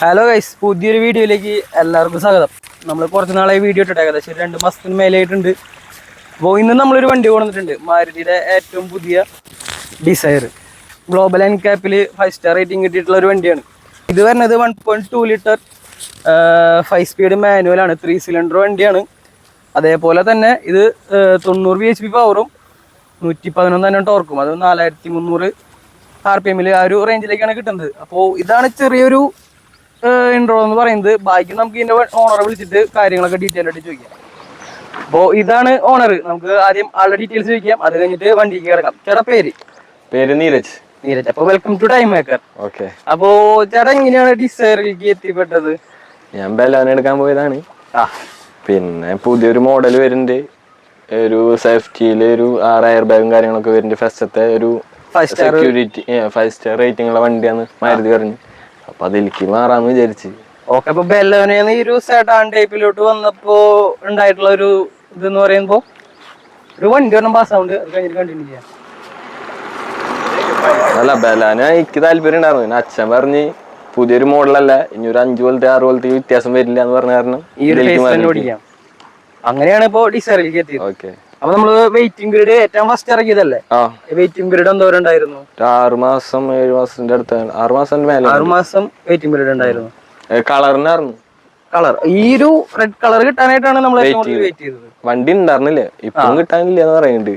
Hello guys, പുതിയൊരു വീഡിയോയിലേക്ക് എല്ലാവർക്കും സ്വാഗതം. നമ്മൾ കുറച്ച് നാളായി വീഡിയോ ഇട്ടിട്ട് ഏകദേശം 2 മാസത്തിന് മേലെയായിട്ടുണ്ട്. അപ്പോൾ ഇന്ന് നമ്മളൊരു വണ്ടി കൊണ്ടുവന്നിട്ടുണ്ട്. മാരുതിയുടെ ഏറ്റവും പുതിയ ഡിസയർ ഗ്ലോബൽ എൻക്യാപ്പിൽ 5 സ്റ്റാർ റേറ്റിംഗ് കിട്ടിയിട്ടുള്ള ഒരു വണ്ടിയാണ്. ഇത് വരുന്നത് 1.2 ലിറ്റർ 5 സ്പീഡ് മാനുവലാണ്, 3 സിലിണ്ടർ വണ്ടിയാണ്. അതേപോലെ തന്നെ ഇത് 90 bhp പവറും 111 തന്നെ ടോർക്കും, അത് 4300 RPM ആ ഒരു റേഞ്ചിലേക്കാണ് കിട്ടുന്നത്. അപ്പോൾ ഇതാണ് ചെറിയൊരു ഇൻട്രോ എന്ന് പറയുന്നത്. ബാക്കി നമുക്ക് ഇതിന്റെ ഓണറെ വിളിച്ചിട്ട് കാര്യങ്ങളൊക്കെ ഡീറ്റെയിൽ ആയിട്ട് ചോദിക്കാം. അപ്പോൾ ഇതാണ് ഓണർ. നമുക്ക് ആദ്യം ആളുടെ ഡീറ്റെയിൽസ് ചോദിക്കാം, അത് കഴിഞ്ഞിട്ട് വണ്ടിക്ക് കിടക്കാം. ചേട്ടാ പേര് നീരജ്. അപ്പോൾ welcome to time maker. Okay. അപ്പോ ചേട്ടാ എങ്ങനെയാണ് ഡിസയറിലേക്ക് എത്തിപ്പെട്ടത്? ഞാൻ ബെലാന എടുക്കാൻ പോയതാണ്. പിന്നെ പുതിയൊരു മോഡൽ വരുന്നുണ്ട്, ഒരു സേഫ്റ്റിയില് ഒരു 6 എയർ ബാഗും കാര്യങ്ങളൊക്കെ വരുന്നുണ്ട്. ഫസ്റ്റത്തെ ഒരു സെക്യൂരിറ്റി 5 സ്റ്റാർ റേറ്റിംഗ് ഉള്ള വണ്ടിയാണ് മാരുതി പറഞ്ഞു. അപ്പൊ അതിലേക്ക് മാറാന്ന് വിചാരിച്ച്. ഓക്കെ. അപ്പൊ ബെലോനന്ന് ഈ ഒരു സെഡാൻ ടൈപ്പിലോട്ട് വന്നപ്പോ ഉണ്ടായിട്ടുള്ള ഒരു ഇതെന്ന് പറയുമ്പോ ഒരു വണ്ടി ഒന്നും പാസ്സാവുണ്ട്, അത് കഴിഞ്ഞിട്ട് കണ്ടിന്യൂ ചെയ്യാം. അല്ല, ബെലാന എനിക്ക് താല്പര്യം ഉണ്ടായിരുന്നു. പിന്നെ അച്ഛൻ പറഞ്ഞ് പുതിയൊരു മോഡലല്ല, ഇനി ഒരു 5 പോലത്തെ 6 പോലത്തെ വ്യത്യാസം വരില്ല എന്ന് പറഞ്ഞ കാരണം അങ്ങനെയാണ് ഇപ്പൊ ഡിസയറിലേക്ക് എത്തിയത്. ഓക്കെ. അപ്പൊ നമ്മള് വെയിറ്റിംഗ് പീരീഡ് ഏറ്റവും ഫസ്റ്റ് ഇറക്കിയതല്ലേ? വെയിറ്റിംഗ് പീരീഡ് എന്തോരം ഉണ്ടായിരുന്നു? 6 മാസം 7 മാസത്തിന്റെ അടുത്ത്, 6 മാസം മേലെ. 6 മാസം വെയിറ്റിംഗ് പീരീഡ് ഉണ്ടായിരുന്നു. കളറിനായിരുന്നു. കളർ ഈ ഒരു റെഡ് കളർ കിട്ടാനായിട്ടാണ് നമ്മൾ വെയിറ്റ് ചെയ്തത്. വണ്ടി ഉണ്ടായിരുന്നില്ല, ഇപ്പം കിട്ടാനില്ല എന്ന് പറയുന്നുണ്ട്.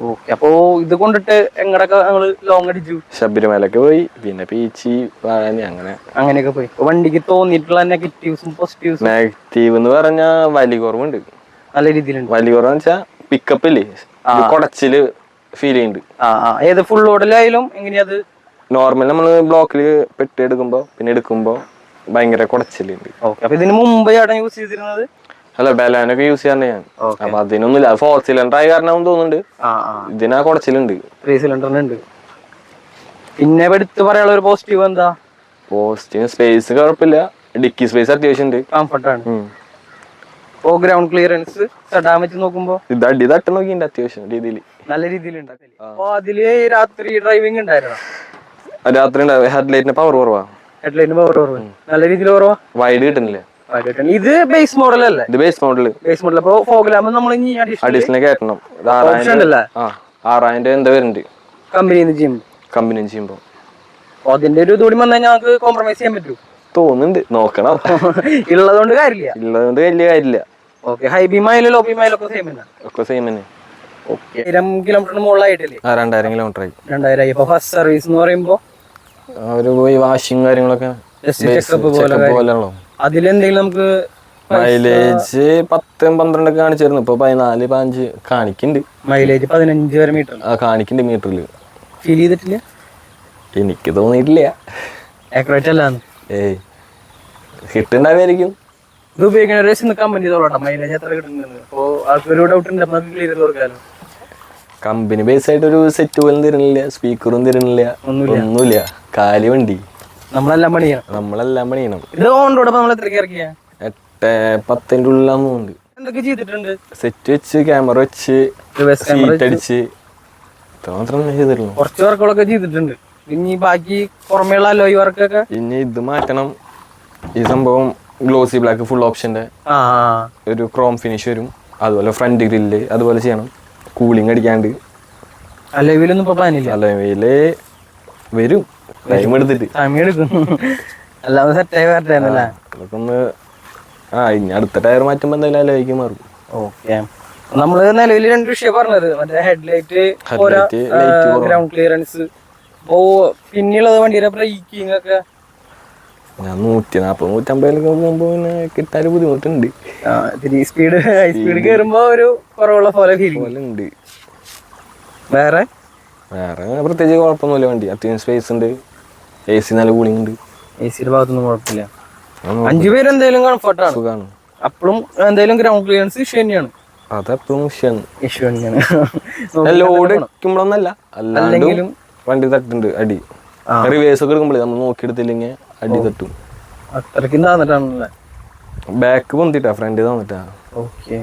ഓക്കെ. അപ്പൊ ഇത് കൊണ്ടിട്ട് എങ്ങടൊക്കെ ഞങ്ങള് ലോങ് അടിച്ചു? ശബരിമലക്ക് പോയി, പിന്നെ പീച്ചി വാഴാനി അങ്ങനെയൊക്കെ പോയി. വണ്ടിക്ക് തോന്നിയിട്ടുള്ള നെഗറ്റീവ്സും പോസിറ്റീവ്സും? നെഗറ്റീവ് എന്ന് പറഞ്ഞാ വലിയ കുറവുണ്ട്, നല്ല രീതിയിലുണ്ട്. വലിയ കുറവെന്ന് വെച്ചാ പിക്കപ്പ് ഇല്ലേ, കൊടച്ചില് ഫീൽ ചെയ്യുന്നുണ്ട്. ഏത് ഫുൾ ലോഡിലായാലും എങ്ങനെയത്? നോർമൽ നമ്മള് ബ്ലോക്കില് പെട്ടി എടുക്കുമ്പോ ഭയങ്കര കുടച്ചിലുണ്ട്. ഓക്കെ. അപ്പൊ ഇതിന് മുമ്പ് ചേട്ടൻ യൂസ് ചെയ്തിരുന്നത്? അല്ല, ബെലാനൊക്കെ യൂസ് ചെയ്യാൻ ഞാൻ. അപ്പൊ അതിനൊന്നുമില്ല, 4 സിലിണ്ടർ ആയി കാരണം തോന്നുന്നുണ്ട്. ഇതിനാ കുടച്ചിലുണ്ട്. 3 സിലിണ്ടറിനുണ്ട്. പിന്നെ എടുത്ത് പറയാനുള്ള ഒരു പോസിറ്റീവ് എന്താ? പോസിറ്റീവ് സ്പേസ് കുഴപ്പമില്ല, ഡിക്കി സ്പേസ് അത്യാവശ്യം ഉണ്ട്, കംഫർട്ടാണ്. ഓ, ഗ്രൗണ്ട് ക്ലിയറൻസ് സെഡാൻ വെച്ച് നോക്കുമ്പോ ഇത് അടി തട്ട നോക്കിണ്ട് അത്യാവശ്യം രീതിയിൽ, നല്ല രീതിയിലുണ്ട്. അപ്പൊ അതില് രാത്രി ഡ്രൈവിംഗ് ഉണ്ടായിരുന്നു? രാത്രി ഹെഡ്ലൈറ്റിന് പവർ കുറവാ. ഹെഡ്ലൈറ്റിന് പവർ കുറവ്, നല്ല രീതിയിൽ കുറവാ. വൈഡ് കിട്ടുന്നില്ല. ഇത് ബേസ് മോഡൽ അല്ലേ? ഇത് ബേസ് മോഡൽ. അപ്പൊ ഫോഗ് ലാമ്പ് നമ്മൾ അഡീഷണൽ കയറ്റണം. 6000 എന്താ വരുന്നുണ്ട് കമ്പനി ചെയ്യുമ്പോ. അതിന്റെ ഒരു ഇതുകൂടി വന്നാൽ ഞങ്ങൾക്ക് കോംപ്രമൈസ് ചെയ്യാൻ പറ്റും തോന്നുന്നുണ്ട്, നോക്കണം. ഉള്ളതുകൊണ്ട് വലിയ കാര്യമില്ല. ഓക്കെ. ഹൈ ബീമായാലും ലോ ബീമായാലും ഒക്കെ സെയിം തന്നെ. 1000 കിലോമീറ്ററിന് മുകളിലായിട്ടില്ലേ? 2000 കിലോമീറ്റർ ആയി. 2000 ആയി. അപ്പൊ ഫസ്റ്റ് സർവീസ് എന്ന് പറയുമ്പോ അവര് പോയി വാഷിംഗ് കാര്യങ്ങളൊക്കെ പോലെയാണല്ലോ. അതിലെന്തെങ്കിലും നമുക്ക് മൈലേജ് 10-12 ഒക്കെ കാണിച്ചിരുന്നു, ഇപ്പൊ 14-15 കാണിക്കുന്നുണ്ട്. മൈലേജ് 15 വരെ മീറ്റർ കാണിക്കുന്നുണ്ട് മീറ്ററിൽ. ഫീൽ ചെയ്തിട്ടില്ല? എനിക്ക് തോന്നിയിട്ടില്ല. ആക്യുറേറ്റ് അല്ലാന്ന്. കിട്ടുണ്ടാവായിരിക്കും. ഇത് ഉപയോഗിക്കുന്ന കമ്പനി തോളട്ടെ മൈലേജ് എത്ര കിട്ടുന്നത്. അപ്പോ ആൾക്കൊരു ഡൗട്ട് ഉണ്ട്, നമുക്ക് ക്ലിയർ ചെയ്ത് കൊടുക്കാലോ. കമ്പനി ബേസ് ആയിട്ട് ഒരു സെറ്റ് പോലും തരുന്നില്ല, സ്പീക്കറും തരുന്നില്ല, ഒന്നുമില്ല. കാലി വണ്ടി, നമ്മളെല്ലാം പണിയണം. ഇത് ഓൺ റോഡ് നമ്മൾ എത്രയ്ക്ക് ഇറക്കിയ? 8-10 ഉള്ളിലാന്ന് തോന്നുന്നുണ്ട്. എന്തൊക്കെ ചെയ്തിട്ടുണ്ട്? സെറ്റ് വെച്ച്, ക്യാമറ വെച്ച്, സീറ്റ് അടിച്ച്, മാത്രം ചെയ്തിട്ടുള്ളൂ. കുറച്ച് വർക്കുകളൊക്കെ ചെയ്തിട്ടുണ്ട്. ഇനി ബാക്കി പുറമേയുള്ള അലോയ് വർക്കൊക്കെ ഇനി ഇത് മാറ്റണം. ഈ സംഭവം ഗ്ലോസി ബ്ലാക്ക് ഫുൾ ഓപ്ഷന്റെ ഒരു ക്രോം ഫിനിഷ് വരും. അതുപോലെ ഫ്രണ്ട് ഗ്രില്ല് അതുപോലെ ചെയ്യണം. കൂളിംഗ് അടിക്കാണ്ട്. അലോയിലൊന്നും ഇപ്പൊ പ്ലാനില്ല? അലോയില് വരും, ടൈം എടുത്തിട്ട്. അല്ലാതെ സെറ്റായി വരട്ടെ. ഒന്ന് ഇനി അടുത്ത ടയർ മാറ്റുമ്പോ എന്തായാലും അലോയ്ക്ക് മാറും. ഓക്കെ. നമ്മള് നിലവിൽ 2 വിഷയം പറഞ്ഞത്, മറ്റേ ഹെഡ്ലൈറ്റ്, ഗ്രൗണ്ട് ക്ലിയറൻസ്. പിന്നെയുള്ളത് വണ്ടിയുടെ ബ്രേക്കിംഗ് ഒക്കെ. ഞാൻ 140-150 പോകുമ്പോ പിന്നെ കിട്ടാൻ ബുദ്ധിമുട്ടുണ്ട്. സ്പീഡ് ഹൈ സ്പീഡ് കയറുമ്പോ ഒരു കുറവുള്ള പോലെ ഫീലിംഗ് ഉണ്ട്. വേറെ പ്രത്യേകിച്ച് കുഴപ്പമൊന്നുമില്ല. വണ്ടി അത്യാവശ്യം സ്പേസ് ഉണ്ട്, AC നല്ല കൂളിംഗ് ഉണ്ട്. AC ഭാഗത്തൊന്നും കുഴപ്പമില്ല. 5 പേര് എന്തായാലും കംഫർട്ടാണ്, സുഖമാണ്. അപ്പോഴും എന്തായാലും ഗ്രൗണ്ട് ക്ലിയറൻസ് ഇഷ്യൂ തന്നെയാണ്. അതെപ്പോഴും ഇഷ്യൂ തന്നെയാണ്. ലോഡ് വെക്കുമ്പോഴൊന്നല്ല, അല്ലെങ്കിലും വണ്ടി തട്ടുണ്ട് അടി. റിവേഴ്സ് ഒക്കെ എടുക്കുമ്പോഴേ നമ്മൾ നോക്കിയെടുത്തില്ലെങ്കിൽ അടി തട്ടും. അത്രയ്ക്കും താന്നിട്ടാണല്ലേ? ബാക്ക് പൊന്തിട്ടാ, ഫ്രണ്ട് താന്നിട്ടാ. ഓക്കെ.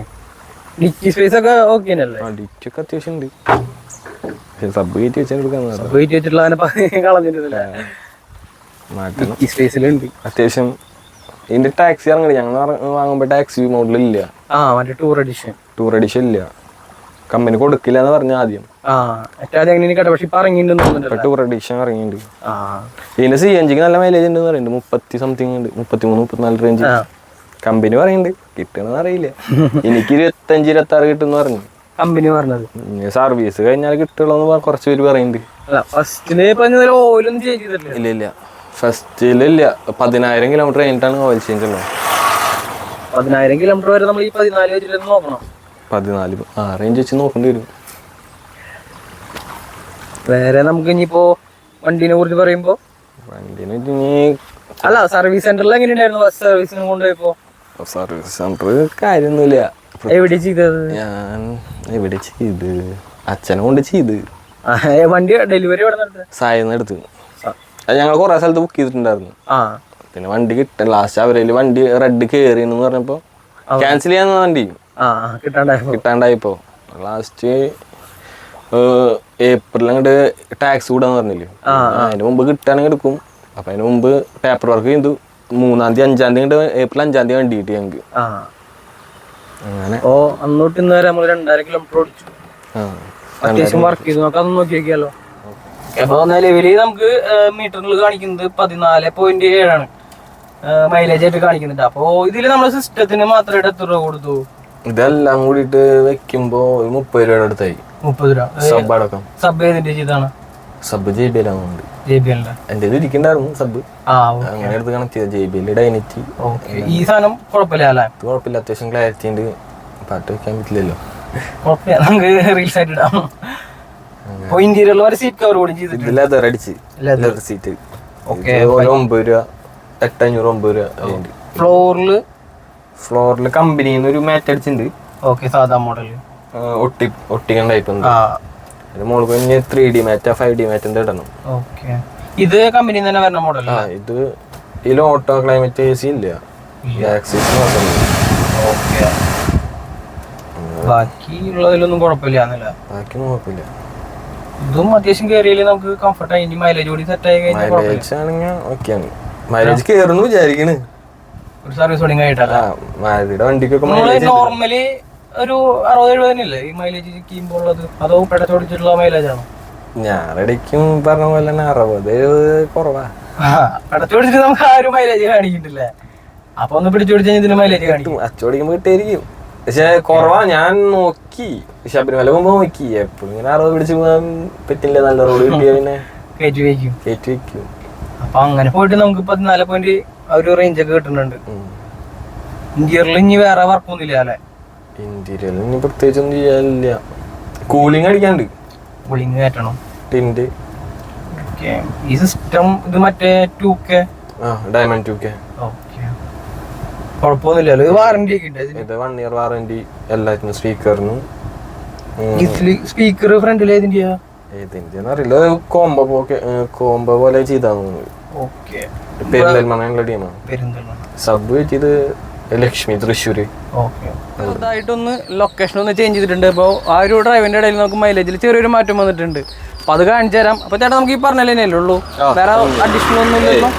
ഡിക്കി സ്പേസ് ഒക്കെ ഓക്കെ അല്ലേ? ഡിക്കി ഒക്കെ അത്യാവശ്യം ഉണ്ട്. സബ് കയറ്റി വെച്ചാൽ കളഞ്ഞിട്ടില്ല. മാറ്റണം. ഈ സ്പേസിലുണ്ട് അത്യാവശ്യം ഇതിന്റെ ടാക്സി ഇറങ്ങി ഞങ്ങൾ വാങ്ങുമ്പോൾ ടാക്സി മോഡലില്ല. മറ്റേ ടൂർ എഡിഷൻ ഇല്ല, കമ്പനി കൊടുക്കില്ല എന്ന് പറഞ്ഞ ആദ്യം. പക്ഷെ ഇപ്പൊ ഇറങ്ങിയിട്ടുണ്ട് ടൂർ എഡിഷൻ ഇറങ്ങിയിട്ടുണ്ട്. ഇതിന്റെ CNG നല്ല മൈലേജ് ഉണ്ട് പറയുന്നുണ്ട്, 30 സംതിങ് ഉണ്ട്, 33-34 റേഞ്ച്. കമ്പനി പറയുന്നുണ്ട്, കിട്ടണമെന്ന് അറിയില്ല. എനിക്ക് 25-26 കിട്ടുമെന്ന് പറഞ്ഞു കമ്പനി പറഞ്ഞത്. സർവീസ് കഴിഞ്ഞാൽ കിട്ടുള്ളൂ കുറച്ച് പേര് പറയുന്നുണ്ട്. ഇല്ല ഫസ്റ്റിലില്ല, 10,000 കിലോമീറ്റർ കഴിഞ്ഞിട്ടാണ് ഓയിൽ ചേഞ്ച് ഉള്ളത്. 10,000 കിലോമീറ്റർ വരെ നമ്മൾ ഈ 14 വെച്ചിട്ട് നോക്കണം. 14 റേഞ്ച് വെച്ച് നോക്കേണ്ടി വരും. വേറെ നമുക്ക് ഇനിയിപ്പോ വണ്ടീനെ കുറിച്ച് പറയുമ്പോ അല്ല സർവീസ് സെന്ററിൽ എങ്ങനെയുണ്ടായിരുന്നു ബസ് സർവീസിന് കൊണ്ടുപോയപ്പോ? സർവീസ് സെന്റർ കാര്യമൊന്നുമില്ല. എവിടെ ചെയ്തത്? ഞാൻ എവിടെ ചെയ്ത്, അച്ഛനെ കൊണ്ട് ചെയ്ത്. വണ്ടി ഡെലിവറി എവിടെ നടത്തുക? സായിന്ന് എടുത്ത്. അത് ഞങ്ങൾ കുറെ സ്ഥലത്ത് ബുക്ക് ചെയ്തിട്ടുണ്ടായിരുന്നു. പിന്നെ വണ്ടി കിട്ടാൻ ലാസ്റ്റ് അവരേല് വണ്ടി റെഡ് കയറിയെന്ന് പറഞ്ഞപ്പോ ക്യാൻസൽ ചെയ്യാന്ന് വണ്ടി കിട്ടാണ്ടായിപ്പോ ലാസ്റ്റ് ഏപ്രിൽ അങ്ങോട്ട് ടാക്സ് കൂടാന്ന് പറഞ്ഞില്ലേ, അതിന് മുമ്പ് കിട്ടാണെങ്കിൽ എടുക്കും. അപ്പൊ അതിന് മുമ്പ് പേപ്പർ വർക്ക് ചെയ്തു. 3-ാം തീയതി 5-ാം തീയതി ഏപ്രിൽ 5-ാം തീയതി വണ്ടി കിട്ടി ഞങ്ങൾക്ക്. അങ്ങനെ അന്നോട്ട് ഇന്ന് വരെ നമ്മൾ 2.5 കിലോമീറ്റർ ഓടിച്ചു. അത്യാവശ്യം വർക്ക് ചെയ്തു. നമുക്ക് അതൊന്ന് നോക്കി നോക്കിയാലോ. അപ്പൊ നിലവില് നമുക്ക് മീറ്ററിൽ കാണിക്കുന്നത് 14.7 മൈലേജ് ആയിട്ട് കാണിക്കുന്നുണ്ട്. അപ്പൊ ഇതില് നമ്മള് സിസ്റ്റത്തിന് മാത്രമായിട്ട് എത്ര രൂപ കൊടുത്തു? ഇതെല്ലാം കൂടിയിട്ട് വെക്കുമ്പോ 30 രൂപയുടെ അടുത്തായി. 30 രൂപ സബ് അടക്കം. സബ് ഏതിന്റെ ചെയ്താണ്? സബ് JBL എന്റെ ഇത് ഇരിക്കണ്ടായിരുന്നു സബ്, അങ്ങനെ എടുത്ത് കണക്ട് ചെയ്ത JBL ഡൈനറ്റി. ഈ സാധനം കുഴപ്പമില്ല അല്ലേ? കുഴപ്പമില്ല, അത്യാവശ്യം ക്ലാരിറ്റി ഉണ്ട്. പാട്ട് വെക്കാൻ പറ്റില്ലല്ലോ, കുഴപ്പമില്ല, നമുക്ക് റീൽസ് ആയിട്ട് ഇടാം. ഇന്റീരിയറിൽ വരെ സീറ്റ് കവർ കൂടി ചെയ്തിട്ട് ലെതർ അടിച്ച് ലെതർ സീറ്റ് 9 രൂപ 800 9 രൂപ. ഫ്ലോറില് കമ്പനിന്ന് ഒരു മാറ്റ് അടിച്ചിട്ടുണ്ട്. സാധാ മോഡല് ഒട്ടിക്കാൻ ടൈപ്പ് ഉണ്ട്. മോള് കഴിഞ്ഞ് 3D മാറ്റാ 5D മാറ്റ് എന്താ ഇടണം. ഇത് കമ്പനി തന്നെ വരുന്ന മോഡൽ. ഇത് ഇതിൽ ഓട്ടോ ക്ലൈമറ്റ് AC ഇല്ല, ആക്സിസ് മാത്രമേ. ബാക്കിയുള്ളതിലൊന്നും കുഴപ്പമില്ല. ബാക്കിയൊന്നും കുഴപ്പമില്ല. ഇതും അത്യാവശ്യം കയറിയാലും നമുക്ക് കംഫർട്ട് ആയി. മൈലേജ് കൂടി സെറ്റ് ആയി കഴിഞ്ഞാൽ മൈലേജ് ആണെങ്കിൽ ഓക്കെയാണ്. മൈലേജ് കയറുന്നു വിചാരിക്കണ് ഒരു സർവീസ് ഓടിങ് ആയിട്ടല്ല. മാരുതിയുടെ വണ്ടിക്കൊക്കെ നോർമലി ഒരു 60-70 ഈ മൈലേജ് ചെയ്യുമ്പോൾ ഉള്ളത്, അതോ പെടച്ചോടിച്ചിട്ടുള്ള മൈലേജ് ആണോ? ഞാൻ ഇടയ്ക്കും പറഞ്ഞ പോലെ തന്നെ 60-70 കുറവാ. പെടച്ചോടിച്ചിട്ട് നമുക്ക് ആ ഒരു മൈലേജ് കാണിക്കുന്നില്ലേ? അപ്പൊ ഒന്ന് പിടിച്ചോടിച്ച് ഇതിന് മൈലേജ് കാണിക്കും. അച്ചോടിക്കുമ്പോ കിട്ടായിരിക്കും, പക്ഷെ കുറവാ. ഞാൻ നോക്കി ശബരിമല പോകുമ്പോ നോക്കി, എപ്പോഴും ഇങ്ങനെ 60 പിടിച്ച് പോകാൻ പറ്റില്ല. നല്ല റോഡ് കിട്ടിയ പിന്നെ കയറ്റി വെക്കും. അപ്പൊ അങ്ങനെ പോയിട്ട് നമുക്ക് 14 ഒരു റേഞ്ച് ഒക്കെ കിട്ടുന്നുണ്ട്. ഇന്റീരിയറിൽ ഇനി വേറെ വർക്കൊന്നുമില്ല അല്ലെ? ഇന്റീരിയറിൽ ഇനി പ്രത്യേകിച്ച് ഒന്നും ചെയ്യാനില്ല. കൂളിംഗ് അടിക്കാണ്ട്, കൂളിംഗ് കയറ്റണം. ടിന്റ് ഈ സിസ്റ്റം ഇത് മറ്റേ 2K ഡയമണ്ട് 2K. കുഴപ്പമൊന്നുമില്ലല്ലോ. ഇത് വാറന്റി ഒക്കെ ഉണ്ട്? ഇത് 1 ഇയർ വാറന്റി എല്ലാത്തിനും. സ്പീക്കറിനും സ്പീക്കർ ഫ്രണ്ടിൽ ഏതിന്റെയാ? ഏതിന്റെന്ന് അറിയില്ല, കോംബോ പോലെ ചെയ്താന്ന് തോന്നുന്നു. സബ് വെച്ചത് ലക്ഷ്മി തൃശ്ശൂര്. ചെറുതായിട്ടൊന്ന് ലൊക്കേഷൻ ഒന്ന് ചേഞ്ച് ചെയ്തിട്ടുണ്ട്. അപ്പോൾ ആ ഒരു ഡ്രൈവിന്റെ ഇടയിൽ നമുക്ക് മൈലേജിൽ ചെറിയൊരു മാറ്റം വന്നിട്ടുണ്ട്. അപ്പൊ അത് കാണിച്ചു തരാം. അപ്പൊ ചേട്ടാ നമുക്ക് ഈ പറഞ്ഞല്ലേ ഉള്ളൂ, വേറെ അഡീഷണൽ ഒന്നും ഇല്ലല്ലോ.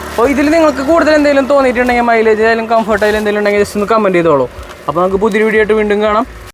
അപ്പോൾ ഇതിൽ നിങ്ങൾക്ക് കൂടുതൽ എന്തെങ്കിലും തോന്നിയിട്ടുണ്ടെങ്കിൽ, മൈലേജ് ആയാലും കംഫർട്ട് ആയാലും എന്തെങ്കിലും ഉണ്ടെങ്കിൽ ജസ്റ്റ് ഒന്ന് കമന്റ് ചെയ്തോളൂ. അപ്പോൾ നമുക്ക് പുതിയൊരു വീഡിയോ ആയിട്ട് വീണ്ടും കാണാം.